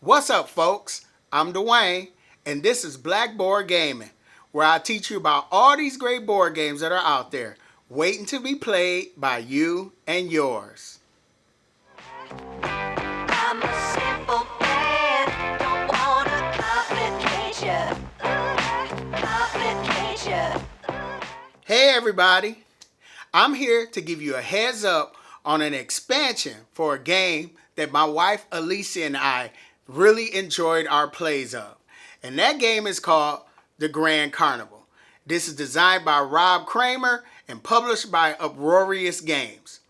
What's up, folks? I'm Dwayne, and this is Blackboard Gaming, where I teach you about all these great board games that are out there, waiting to be played by you and yours. I'm a simple man, don't want a complication. Hey, everybody. I'm here to give you a heads up on an expansion for a game that my wife Alicia and I really enjoyed our plays of. And that game is called the Grand Carnival. This is designed by Rob Kramer and published by Uproarious Games.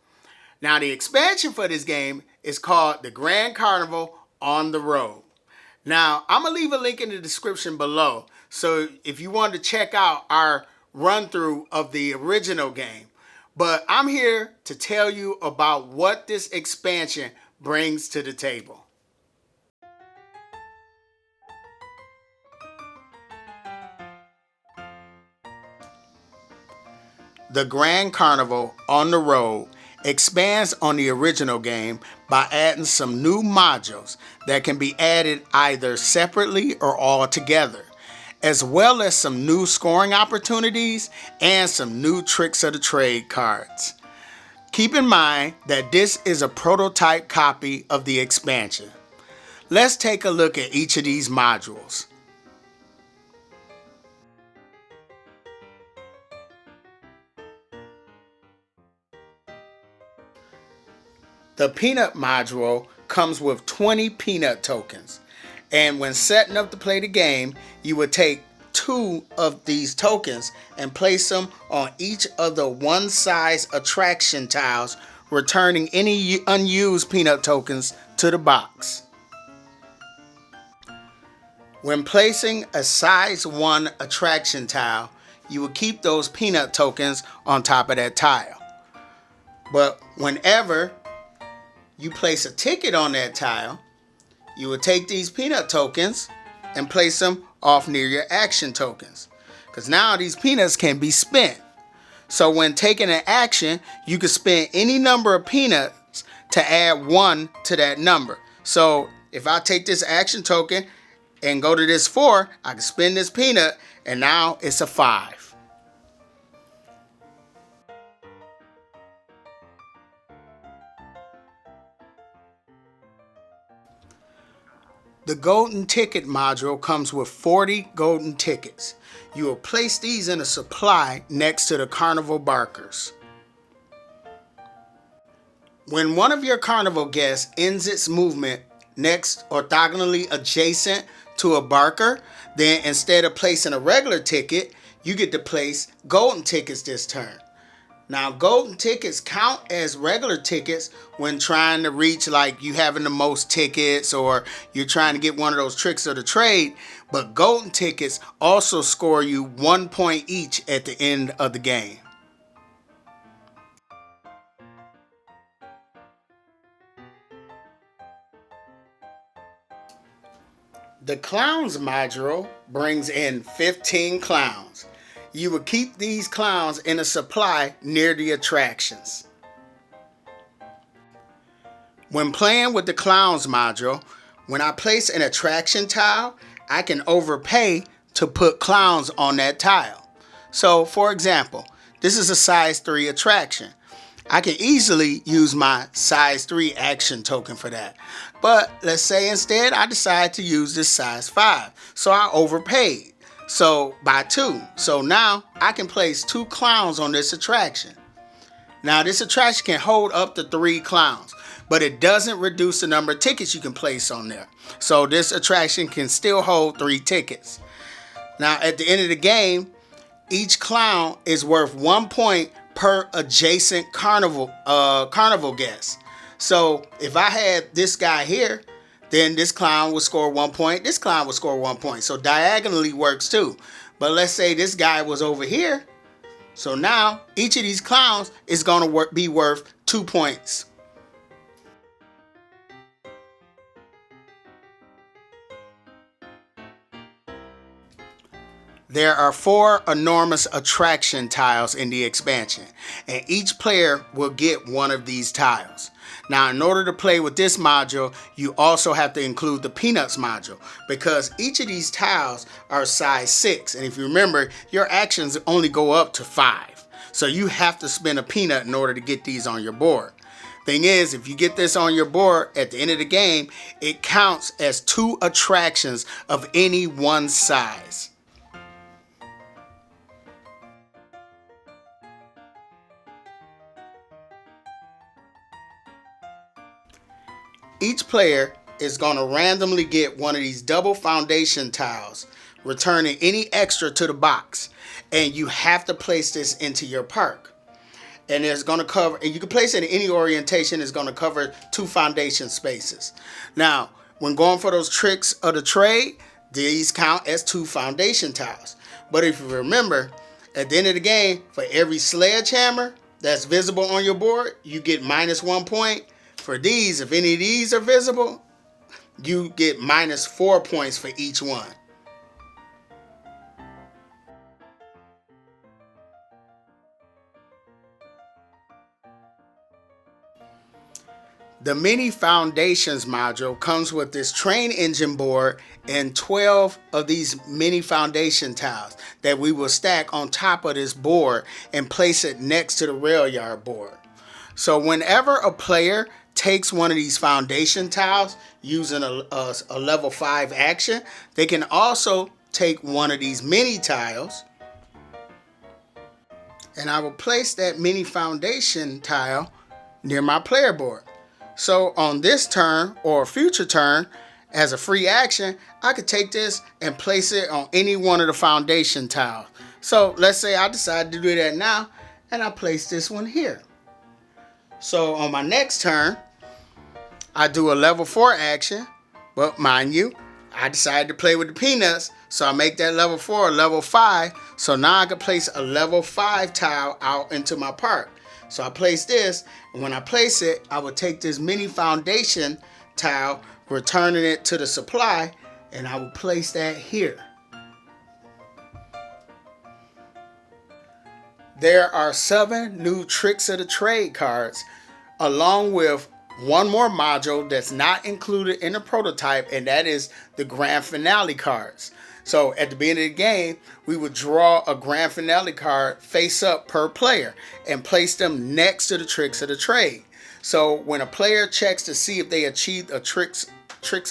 Now, the expansion for this game is called the Grand Carnival on the Road. Now, I'm going to leave a link in the description below, so if you want to check out our run through of the original game. But I'm here to tell you about what this expansion brings to the table. The Grand Carnival on the Road expands on the original game by adding some new modules that can be added either separately or all together, as well as some new scoring opportunities and some new tricks of the trade cards. Keep in mind that this is a prototype copy of the expansion. Let's take a look at each of these modules. The peanut module comes with 20 peanut tokens, and when setting up to play the game, you would take 2 of these tokens and place them on each of the one size attraction tiles, returning any unused peanut tokens to the box. When placing a size 1 attraction tile, you will keep those peanut tokens on top of that tile. But whenever you place a ticket on that tile, you will take these peanut tokens and place them off near your action tokens, because now these peanuts can be spent. So when taking an action, you can spend any number of peanuts to add 1 to that number. So if I take this action token and go to this 4, I can spend this peanut and now it's a 5. The golden ticket module comes with 40 golden tickets. You will place these in a supply next to the carnival barkers. When one of your carnival guests ends its movement next orthogonally adjacent to a barker, then instead of placing a regular ticket, you get to place golden tickets this turn. Now, golden tickets count as regular tickets when trying to reach, like, you having the most tickets or you're trying to get one of those tricks of the trade, but golden tickets also score you 1 point each at the end of the game. The clowns module brings in 15 clowns. You will keep these clowns in a supply near the attractions. When playing with the clowns module, when I place an attraction tile, I can overpay to put clowns on that tile. So, for example, this is a size 3 attraction. I can easily use my size 3 action token for that. But let's say instead I decide to use this size 5. So I overpaid. So by 2. So now I can place 2 clowns on this attraction. Now this attraction can hold up to 3 clowns, but it doesn't reduce the number of tickets you can place on there. So this attraction can still hold 3 tickets. Now at the end of the game, each clown is worth 1 point per adjacent carnival guest. So if I had this guy here, then this clown will score 1 point, this clown will score 1 point. So diagonally works too. But let's say this guy was over here. So now each of these clowns is going to be worth 2 points. There are 4 enormous attraction tiles in the expansion, and each player will get one of these tiles. Now, in order to play with this module, you also have to include the Peanuts module, because each of these tiles are size 6, and if you remember, your actions only go up to 5. So you have to spend a peanut in order to get these on your board. Thing is, if you get this on your board at the end of the game, it counts as 2 attractions of any one size. Each player is going to randomly get one of these double foundation tiles, returning any extra to the box. And you have to place this into your park. And it's going to cover, and you can place it in any orientation, it's going to cover 2 foundation spaces. Now, when going for those tricks of the trade, these count as 2 foundation tiles. But if you remember, at the end of the game, for every sledgehammer that's visible on your board, you get -1 point. For these, if any of these are visible, you get -4 points for each one. The Mini Foundations module comes with this train engine board and 12 of these mini foundation tiles that we will stack on top of this board and place it next to the rail yard board. So whenever a player takes one of these foundation tiles using a level 5 action, they can also take one of these mini tiles, and I will place that mini foundation tile near my player board. So on this turn or a future turn, as a free action, I could take this and place it on any one of the foundation tiles. So let's say I decide to do that now, and I place this one here. So on my next turn, I do a level 4 action, but mind you, I decided to play with the peanuts, so I make that level 4 a level 5. So now I can place a level 5 tile out into my park. So I place this, and when I place it, I will take this mini foundation tile, returning it to the supply, and I will place that here. There are 7 new Tricks of the Trade cards, along with one more module that's not included in the prototype, and that is the Grand Finale cards. So at the beginning of the game, we would draw a Grand Finale card face up per player and place them next to the Tricks of the Trade. So when a player checks to see if they achieved a Tricks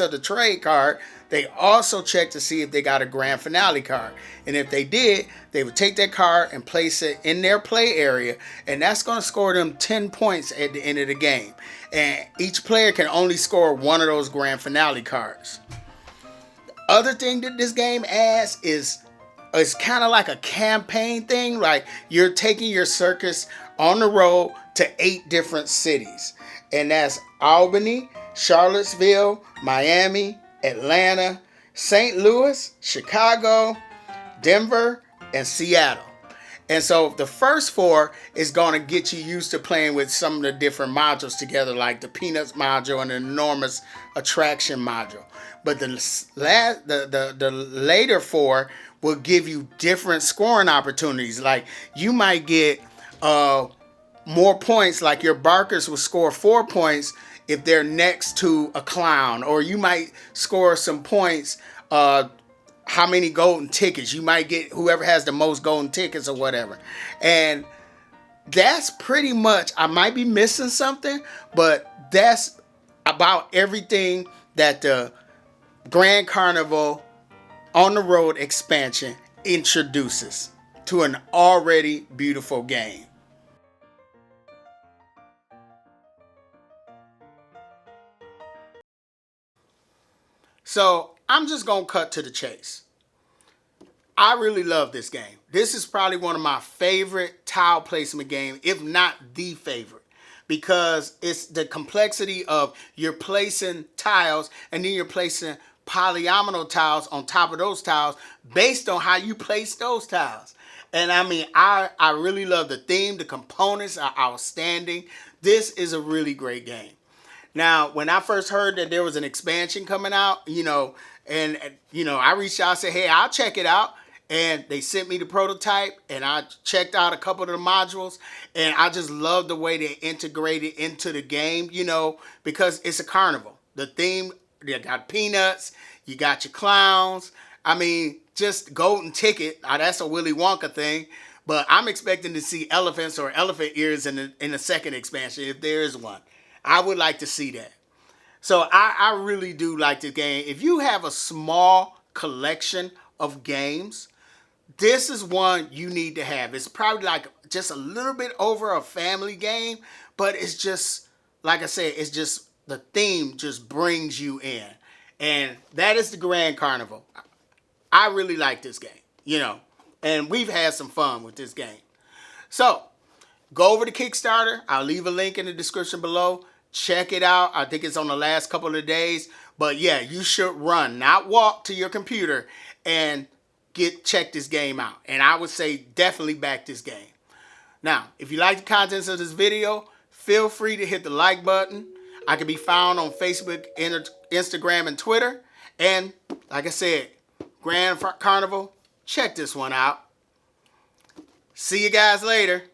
of the Trade card, they also check to see if they got a Grand Finale card. And if they did, they would take that card and place it in their play area, and that's going to score them 10 points at the end of the game. And each player can only score one of those Grand Finale cards. Other thing that this game adds is it's kind of like a campaign thing. Like you're taking your circus on the road to 8 different cities, and that's Albany, Charlottesville, Miami, Atlanta, St. Louis, Chicago, Denver, and Seattle. And so the first 4 is going to get you used to playing with some of the different modules together, like the Peanuts module and the Enormous Attraction module. But the later 4 will give you different scoring opportunities. Like you might get more points, like your barkers will score 4 points if they're next to a clown, or you might score some points, how many golden tickets. You might get whoever has the most golden tickets or whatever. And that's pretty much, I might be missing something, but that's about everything that the Grand Carnival on the Road expansion introduces to an already beautiful game. So I'm just going to cut to the chase. I really love this game. This is probably one of my favorite tile placement games, if not the favorite, because it's the complexity of you're placing tiles and then you're placing polyomino tiles on top of those tiles based on how you place those tiles. And I mean, I really love the theme. The components are outstanding. This is a really great game. Now, when I first heard that there was an expansion coming out, and I reached out and said, hey, I'll check it out. and they sent me the prototype, and I checked out a couple of the modules, and I just love the way they integrate it into the game, because it's a carnival. The theme, you got peanuts, you got your clowns. I mean, just golden ticket. That's a Willy Wonka thing. But I'm expecting to see elephants or elephant ears in the second expansion, if there is one. I would like to see that. So I really do like the game. If you have a small collection of games, this is one you need to have. It's probably like just a little bit over a family game, but it's just, like I said, it's just the theme just brings you in. And that is the Grand Carnival. I really like this game, and we've had some fun with this game. So go over to Kickstarter. I'll leave a link in the description below. Check it out. I think it's on the last couple of days. But yeah, you should run, not walk to your computer and check this game out. And I would say definitely back this game. Now, if you like the contents of this video, feel free to hit the like button. I can be found on Facebook, Instagram, and Twitter. And like I said, Grand Carnival, check this one out. See you guys later.